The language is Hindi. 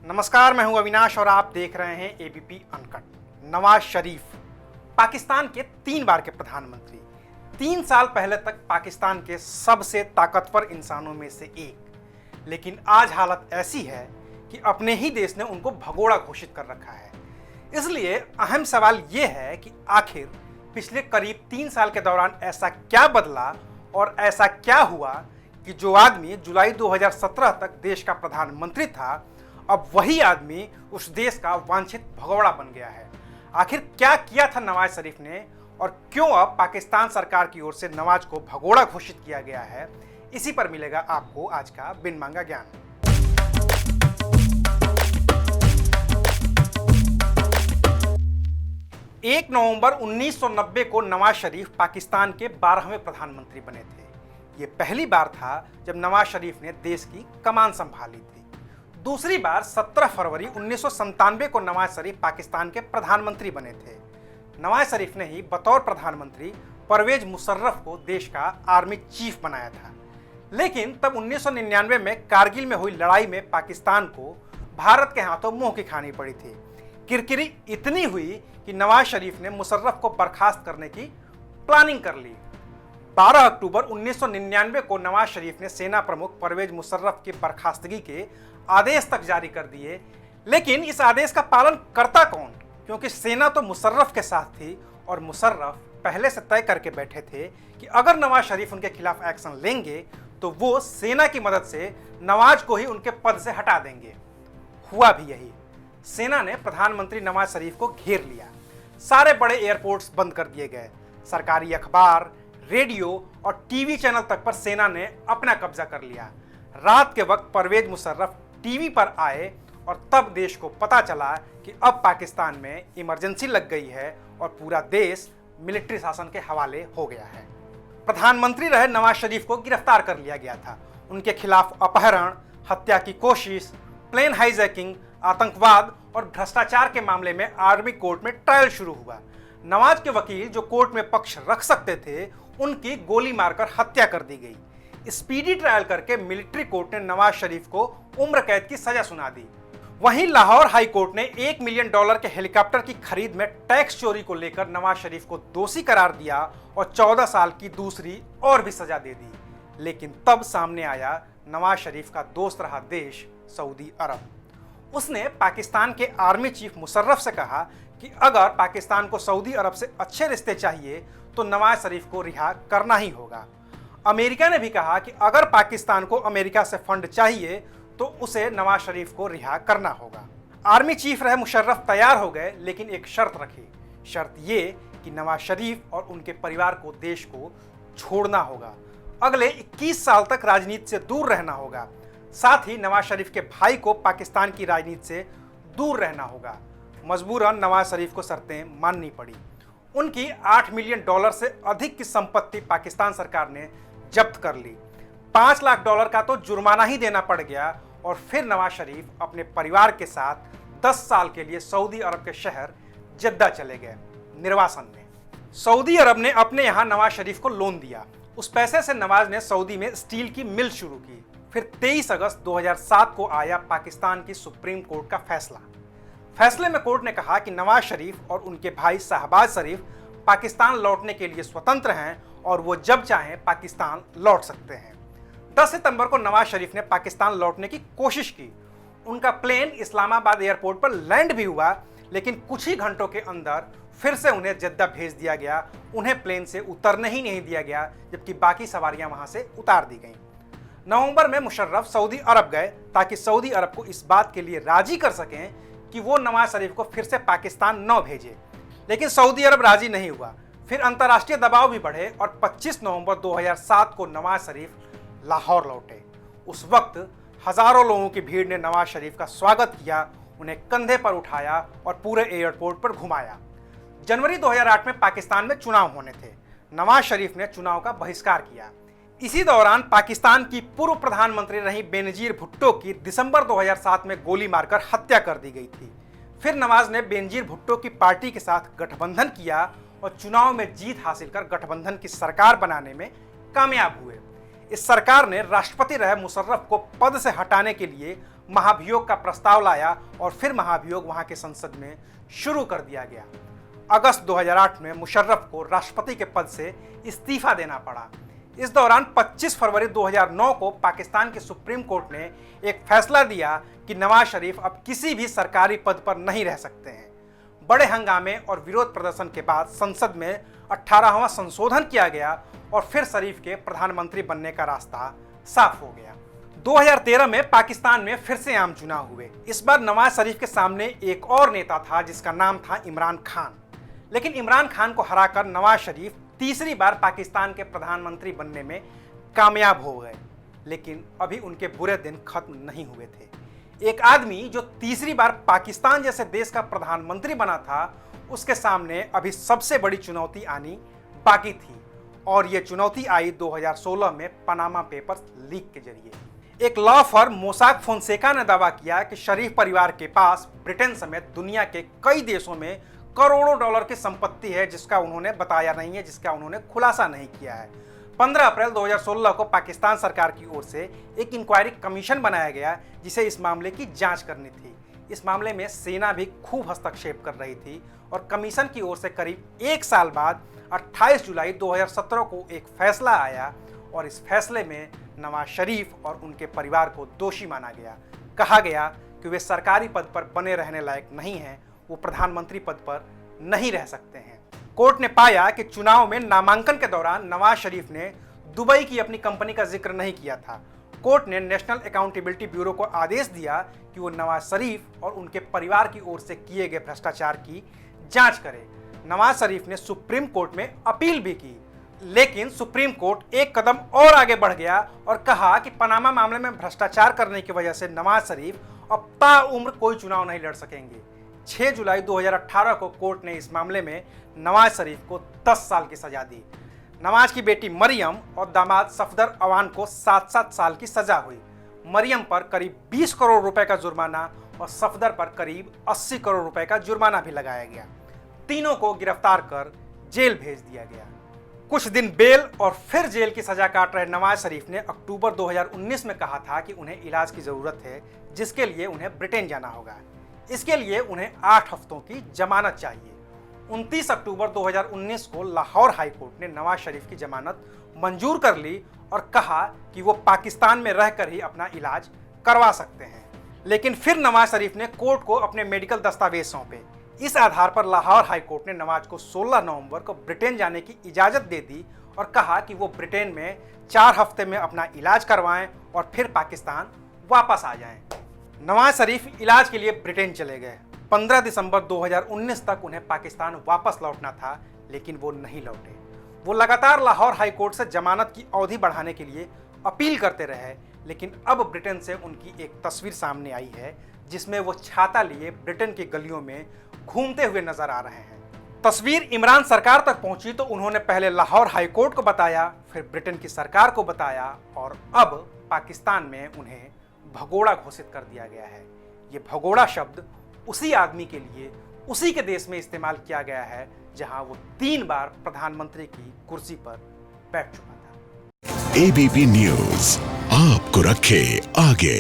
नमस्कार, मैं हूं अविनाश और आप देख रहे हैं एबीपी अनकट। नवाज शरीफ पाकिस्तान के 3 बार के प्रधानमंत्री, 3 साल पहले तक पाकिस्तान के सबसे ताकतवर इंसानों में से एक। लेकिन आज हालत ऐसी है कि अपने ही देश ने उनको भगोड़ा घोषित कर रखा है। इसलिए अहम सवाल ये है कि आखिर पिछले करीब 3 साल के दौरान ऐसा क्या बदला और ऐसा क्या हुआ कि जो आदमी जुलाई 2017 तक देश का प्रधानमंत्री था, अब वही आदमी उस देश का वांछित भगोड़ा बन गया है। आखिर क्या किया था नवाज शरीफ ने और क्यों अब पाकिस्तान सरकार की ओर से नवाज को भगोड़ा घोषित किया गया है, इसी पर मिलेगा आपको आज का बिन मांगा ज्ञान। 1 नवंबर 1990 को नवाज शरीफ पाकिस्तान के 12वें प्रधानमंत्री बने थे। ये पहली बार था जब नवाज शरीफ ने देश की कमान संभाली थी। दूसरी बार 17 फरवरी 1997 को नवाज शरीफ पाकिस्तान के प्रधानमंत्री बने थे। नवाज शरीफ ने ही बतौर प्रधानमंत्री परवेज मुशर्रफ को देश का आर्मी चीफ बनाया था। लेकिन तब 1999 में कारगिल में हुई लड़ाई में पाकिस्तान को भारत के हाथों मुंह की खानी पड़ी थी। किरकिरी इतनी हुई कि नवाज शरीफ ने मुशर्रफ को बर्खास्त करने की प्लानिंग कर ली। 12 अक्टूबर 1999 को नवाज शरीफ ने सेना प्रमुख परवेज मुशर्रफ की बर्खास्तगी के आदेश तक जारी कर दिए। लेकिन इस आदेश का पालन करता कौन, क्योंकि सेना तो मुशर्रफ के साथ थी और मुशर्रफ पहले से तय करके बैठे थे कि अगर नवाज शरीफ उनके खिलाफ एक्शन लेंगे तो वो सेना की मदद से नवाज को ही उनके पद से हटा देंगे। हुआ भी यही। सेना ने प्रधानमंत्री नवाज शरीफ को घेर लिया। सारे बड़े एयरपोर्ट्स बंद कर दिए गए। सरकारी अखबार, रेडियो और टीवी चैनल तक पर सेना ने अपना कब्जा कर लिया। रात के वक्त परवेज मुशर्रफ टीवी पर आए और तब देश को पता चला कि अब पाकिस्तान में इमरजेंसी लग गई है और पूरा देश मिलिट्री शासन के हवाले हो गया है। प्रधानमंत्री रहे नवाज शरीफ को गिरफ्तार कर लिया गया था। उनके खिलाफ अपहरण, हत्या की कोशिश, प्लेन हाईजैकिंग, आतंकवाद और भ्रष्टाचार के मामले में आर्मी कोर्ट में ट्रायल शुरू हुआ। नवाज के वकील जो कोर्ट में पक्ष रख सकते थे, उनकी गोली मारकर हत्या कर दी गई। स्पीडी ट्रायल करके मिलिट्री कोर्ट ने नवाज शरीफ को उम्र कैद की सजा सुना दी। वहीं लाहौर हाई कोर्ट ने $1 मिलियन के हेलीकॉप्टर की खरीद में टैक्स चोरी को लेकर नवाज शरीफ को दोषी करार दिया और 14 साल की दूसरी और भी सजा दे दी। लेकिन तब सामने आया नवाज शरीफ का दोस्त रहा देश सऊदी अरब। उसने पाकिस्तान के आर्मी चीफ मुशर्रफ से कहा कि अगर पाकिस्तान को सऊदी अरब से अच्छे रिश्ते चाहिए तो नवाज शरीफ को रिहा करना ही होगा। अमेरिका ने भी कहा कि अगर पाकिस्तान को अमेरिका से फंड चाहिए तो उसे नवाज शरीफ को रिहा करना होगा। आर्मी चीफ रहे मुशर्रफ तैयार हो गए, लेकिन एक शर्त रखी। शर्त ये कि नवाज शरीफ और उनके परिवार को देश को छोड़ना होगा। अगले 21 साल तक राजनीति से दूर रहना होगा। साथ ही नवाज शरीफ के भाई को पाकिस्तान की राजनीति से दूर रहना होगा। मजबूरन नवाज शरीफ को शर्तें माननी पड़ी। उनकी $8 मिलियन से अधिक की संपत्ति पाकिस्तान सरकार ने जब्त कर ली। $5 लाख का तो जुर्माना ही देना पड़ गया और फिर नवाज शरीफ अपने परिवार के साथ 10 साल के लिए सऊदी अरब के शहर जद्दा चले गए निर्वासन में। सऊदी अरब ने अपने यहाँ नवाज शरीफ को लोन दिया। उस पैसे से नवाज ने सऊदी में स्टील की मिल शुरू की। फिर 23 अगस्त 2007 को आया पाकिस्तान की सुप्रीम कोर्ट का फैसला। फैसले में कोर्ट ने कहा कि नवाज शरीफ और उनके भाई शहबाज शरीफ पाकिस्तान लौटने के लिए स्वतंत्र हैं और वो जब चाहें पाकिस्तान लौट सकते हैं। 10 सितंबर को नवाज शरीफ ने पाकिस्तान लौटने की कोशिश की। उनका प्लेन इस्लामाबाद एयरपोर्ट पर लैंड भी हुआ, लेकिन कुछ ही घंटों के अंदर फिर से उन्हें जद्दा भेज दिया गया। उन्हें प्लेन से उतरने ही नहीं दिया गया, जबकि बाकी सवारियां वहां से उतार दी गईं। नवंबर में मुशर्रफ सऊदी अरब गए ताकि सऊदी अरब को इस बात के लिए राजी कर सकें कि वो नवाज शरीफ को फिर से पाकिस्तान न भेजे, लेकिन सऊदी अरब राजी नहीं हुआ। फिर अंतर्राष्ट्रीय दबाव भी बढ़े और 25 नवंबर 2007 को नवाज शरीफ लाहौर लौटे। उस वक्त हजारों लोगों की भीड़ ने नवाज शरीफ का स्वागत किया, उन्हें कंधे पर उठाया और पूरे एयरपोर्ट पर घुमाया। जनवरी 2008 में पाकिस्तान में चुनाव होने थे। नवाज शरीफ ने चुनाव का बहिष्कार किया। इसी दौरान पाकिस्तान की पूर्व प्रधानमंत्री रही बेनजीर भुट्टो की दिसंबर 2007 में गोली मारकर हत्या कर दी गई थी। फिर नवाज ने बेनजीर भुट्टो की पार्टी के साथ गठबंधन किया और चुनाव में जीत हासिल कर गठबंधन की सरकार बनाने में कामयाब हुए। इस सरकार ने राष्ट्रपति रहे मुशर्रफ को पद से हटाने के लिए महाभियोग का प्रस्ताव लाया और फिर महाभियोग वहां के संसद में शुरू कर दिया गया। अगस्त 2008 में मुशर्रफ को राष्ट्रपति के पद से इस्तीफा देना पड़ा। इस दौरान 25 फरवरी 2009 को पाकिस्तान के सुप्रीम कोर्ट ने एक फैसला दिया कि नवाज शरीफ अब किसी भी सरकारी पद पर नहीं रह सकते हैं। बड़े हंगामे और विरोध प्रदर्शन के बाद संसद में 18वां संशोधन किया गया और फिर शरीफ के प्रधानमंत्री बनने का रास्ता साफ हो गया। 2013 में पाकिस्तान में फिर से आम चुनाव हुए। इस बार नवाज शरीफ के सामने एक और नेता था जिसका नाम था इमरान खान। लेकिन इमरान खान को हराकर नवाज शरीफ तीसरी बार पाकिस्तान के प्रधानमंत्री बनने में कामयाब हो गए। लेकिन अभी उनके बुरे दिन खत्म नहीं हुए थे। एक आदमी जो तीसरी बार पाकिस्तान जैसे देश का प्रधानमंत्री बना था, उसके सामने अभी सबसे बड़ी चुनौती आनी बाकी थी और यह चुनौती आई 2016 में पनामा पेपर्स लीक के जरिए। एक लॉ फर्म मोसाक फोंसेका ने दावा किया कि शरीफ परिवार के पास ब्रिटेन समेत दुनिया के कई देशों में करोड़ों डॉलर की संपत्ति है जिसका उन्होंने बताया नहीं है, जिसका उन्होंने खुलासा नहीं किया है। 15 अप्रैल 2016 को पाकिस्तान सरकार की ओर से एक इंक्वायरी कमीशन बनाया गया जिसे इस मामले की जांच करनी थी। इस मामले में सेना भी खूब हस्तक्षेप कर रही थी और कमीशन की ओर से करीब एक साल बाद 28 जुलाई 2017 को एक फैसला आया और इस फैसले में नवाज शरीफ और उनके परिवार को दोषी माना गया। कहा गया कि वे सरकारी पद पर बने रहने लायक नहीं हैं, वो प्रधानमंत्री पद पर नहीं रह सकते हैं। कोर्ट ने पाया कि चुनाव में नामांकन के दौरान नवाज शरीफ ने दुबई की अपनी कंपनी का जिक्र नहीं किया था। कोर्ट ने नेशनल अकाउंटेबिलिटी ब्यूरो को आदेश दिया कि वो नवाज शरीफ और उनके परिवार की ओर से किए गए भ्रष्टाचार की जांच करे। नवाज शरीफ ने सुप्रीम कोर्ट में अपील भी की, लेकिन सुप्रीम कोर्ट एक कदम और आगे बढ़ गया और कहा कि पनामा मामले में भ्रष्टाचार करने की वजह से नवाज शरीफ अब ताउम्र कोई चुनाव नहीं लड़ सकेंगे। 6 जुलाई 2018 को कोर्ट ने इस मामले में नवाज शरीफ को 10 साल की सजा दी। नवाज की बेटी मरियम और दामाद सफदर अवान को 7-7 साल की सजा हुई। मरियम पर करीब 20 करोड़ रुपए का जुर्माना और सफदर पर करीब 80 करोड़ रुपए का जुर्माना भी लगाया गया। तीनों को गिरफ्तार कर जेल भेज दिया गया। कुछ दिन बेल और फिर जेल की सजा काट रहे नवाज शरीफ ने अक्टूबर 2019 में कहा था कि उन्हें इलाज की जरूरत है, जिसके लिए उन्हें ब्रिटेन जाना होगा। इसके लिए उन्हें 8 हफ्तों की जमानत चाहिए। 29 अक्टूबर 2019 को लाहौर हाई कोर्ट ने नवाज शरीफ की जमानत मंजूर कर ली और कहा कि वो पाकिस्तान में रहकर ही अपना इलाज करवा सकते हैं। लेकिन फिर नवाज शरीफ ने कोर्ट को अपने मेडिकल दस्तावेज सौंपे। इस आधार पर लाहौर हाई कोर्ट ने नवाज को 16 नवंबर को ब्रिटेन जाने की इजाज़त दे दी और कहा कि वो ब्रिटेन में 4 हफ्ते में अपना इलाज करवाएं और फिर पाकिस्तान वापस आ जाएं। नवाज शरीफ इलाज के लिए ब्रिटेन चले गए। 15 दिसंबर 2019 तक उन्हें पाकिस्तान वापस लौटना था, लेकिन वो नहीं लौटे। वो लगातार लाहौर हाई कोर्ट से जमानत की अवधि बढ़ाने के लिए अपील करते रहे, लेकिन अब ब्रिटेन से उनकी एक तस्वीर सामने आई है जिसमें वो छाता लिए ब्रिटेन की गलियों में घूमते हुए नजर आ रहे हैं। तस्वीर इमरान सरकार तक पहुंची तो उन्होंने पहले लाहौर हाई कोर्ट को बताया, फिर ब्रिटेन की सरकार को बताया और अब पाकिस्तान में उन्हें भगोड़ा घोषित कर दिया गया है। ये भगोड़ा शब्द उसी आदमी के लिए उसी के देश में इस्तेमाल किया गया है जहां वो 3 बार प्रधानमंत्री की कुर्सी पर बैठ चुका था। एबीपी न्यूज आपको रखे आगे।